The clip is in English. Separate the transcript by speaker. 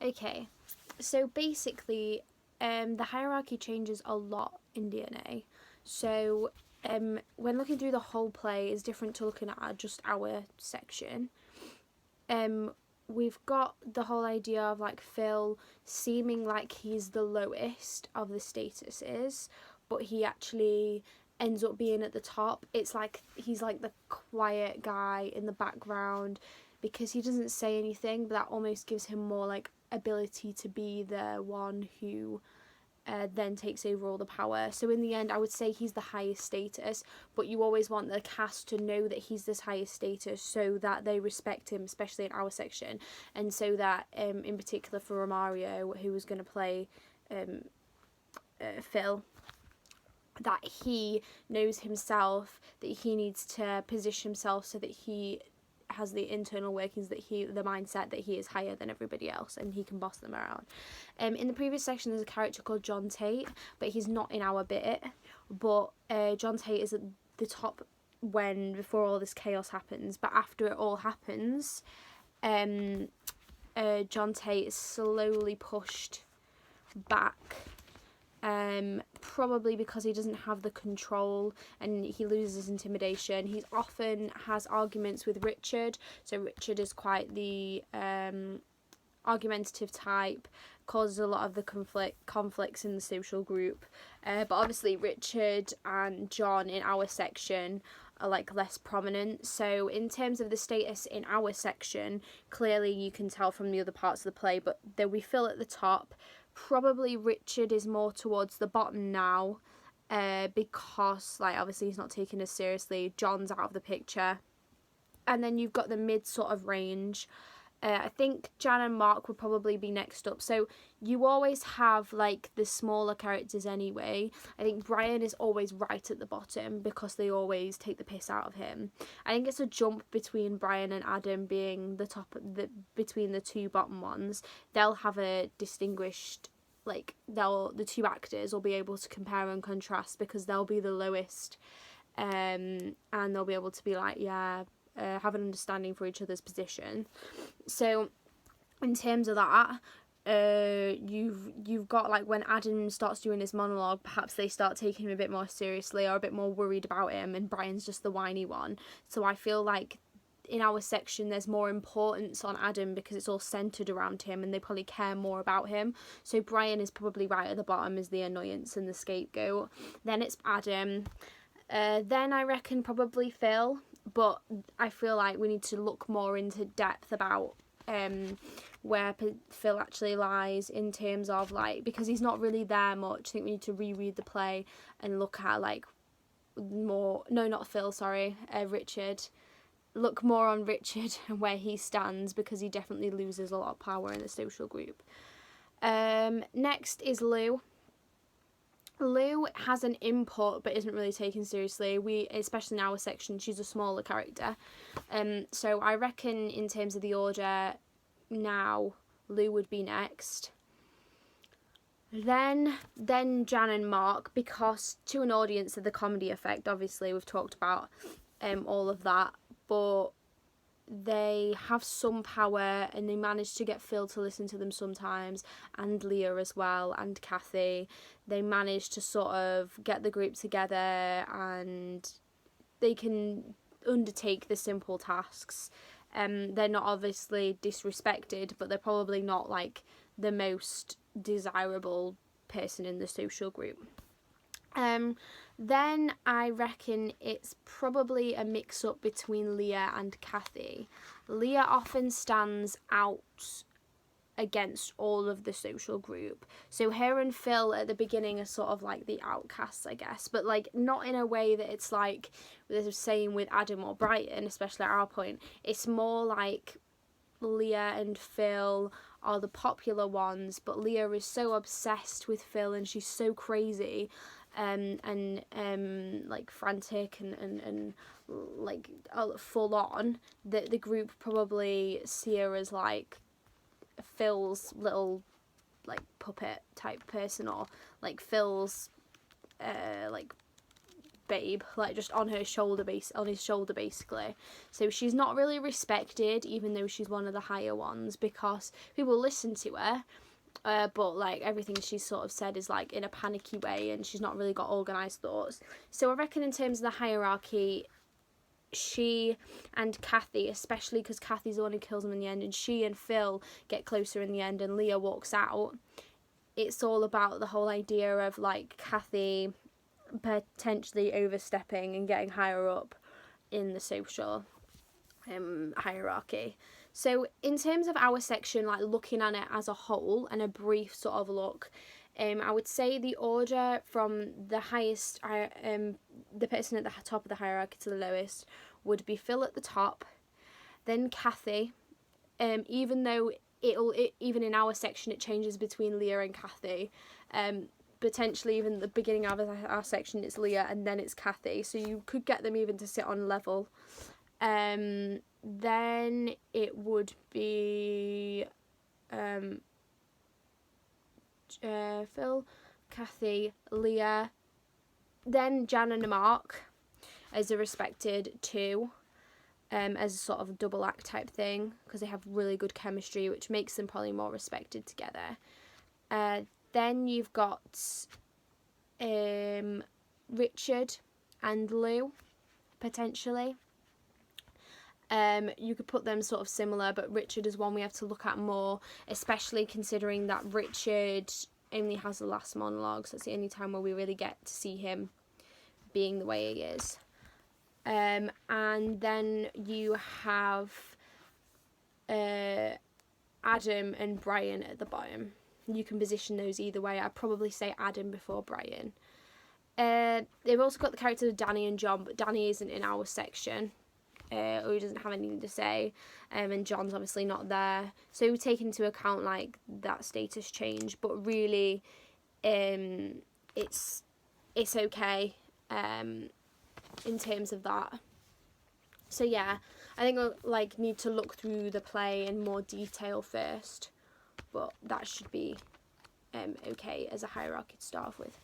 Speaker 1: Okay, so basically, the hierarchy changes a lot in DNA. So, when looking through the whole play is different to looking at just our section. We've got the whole idea of like Phil seeming like he's the lowest of the statuses, but he actually ends up being at the top. It's like he's like the quiet guy in the background because he doesn't say anything, but that almost gives him more like ability to be the one who then takes over all the power. So in the end, I would say he's the highest status, but you always want the cast to know that he's this highest status so that they respect him, especially in our section, and so that in particular for Romario, who was going to play Phil, that he knows himself, that he needs to position himself so that he has the internal workings, that the mindset that he is higher than everybody else and he can boss them around. In the previous section there's a character called John Tate, but he's not in our bit, but John Tate is at the top before all this chaos happens, but after it all happens, John Tate is slowly pushed back, probably because he doesn't have the control and he loses intimidation. He often has arguments with Richard, so Richard is quite the argumentative type, causes a lot of the conflicts in the social group, but obviously Richard and John in our section are like less prominent. So in terms of the status in our section, clearly you can tell from the other parts of the play, but then we fill at the top. Probably Richard is more towards the bottom now, because like obviously he's not taken as seriously. John's out of the picture, and then you've got the mid sort of range. I think Jan and Mark would probably be next up. So you always have like the smaller characters anyway. I think Brian is always right at the bottom because they always take the piss out of him. I think it's a jump between Brian and Adam being the top, between the two bottom ones. They'll have a distinguished, like the two actors will be able to compare and contrast because they'll be the lowest, and they'll be able to be like, yeah, have an understanding for each other's position. So in terms of that, you've got like when Adam starts doing his monologue, perhaps they start taking him a bit more seriously or a bit more worried about him, and Brian's just the whiny one. So I feel like in our section there's more importance on Adam because it's all centered around him and they probably care more about him. So Brian is probably right at the bottom as the annoyance and the scapegoat. Then it's Adam. Then I reckon probably Phil, but I feel like we need to look more into depth about where Phil actually lies in terms of like, because he's not really there much. I think we need to reread the play and look at like more, no, not Phil, sorry, Richard. Look more on Richard and where he stands, because he definitely loses a lot of power in the social group. Next is Lou. Lou has an input but isn't really taken seriously. Especially in our section, she's a smaller character. So I reckon in terms of the order now, Lou would be next. Then Jan and Mark, because to an audience of the comedy effect, obviously we've talked about all of that, but they have some power and they manage to get Phil to listen to them sometimes, and Leah as well, and Kathy. They manage to sort of get the group together and they can undertake the simple tasks. They're not obviously disrespected, but they're probably not like the most desirable person in the social group. Then I reckon it's probably a mix-up between Leah and Kathy. Leah often stands out against all of the social group. So her and Phil at the beginning are sort of like the outcasts, I guess, but like not in a way that it's like the same with Adam or Brighton, especially at our point. It's more like Leah and Phil are the popular ones, but Leah is so obsessed with Phil and she's so crazy and like frantic and like full on that the group probably see her as like Phil's little like puppet type person, or like Phil's like babe, like just on his shoulder basically. So she's not really respected, even though she's one of the higher ones, because people listen to her. But like everything she's sort of said is like in a panicky way, and she's not really got organised thoughts. So I reckon in terms of the hierarchy, she and Kathy, especially because Kathy's the one who kills him in the end, and she and Phil get closer in the end, and Leah walks out. It's all about the whole idea of like Kathy potentially overstepping and getting higher up in the social hierarchy. So in terms of our section, like looking at it as a whole and a brief sort of look, I would say the order from the highest, the person at the top of the hierarchy to the lowest would be Phil at the top, then Kathy, even though even in our section it changes between Leah and Kathy, potentially even the beginning of our section it's Leah and then it's Kathy, so you could get them even to sit on level. Then it would be Phil, Kathy, Leah, then Jan and Mark as a respected 2, as a sort of double act type thing, because they have really good chemistry, which makes them probably more respected together. Then you've got Richard and Lou, potentially. You could put them sort of similar, but Richard is one we have to look at more, especially considering that Richard only has the last monologue, so it's the only time where we really get to see him being the way he is. And then you have Adam and Brian at the bottom. You can position those either way. I'd probably say Adam before Brian. They've also got the characters of Danny and John, but Danny isn't in our section. Or he doesn't have anything to say, and John's obviously not there, so we take into account like that status change, but really it's okay in terms of that. So yeah, I think we'll like need to look through the play in more detail first, but that should be okay as a hierarchy to start off with.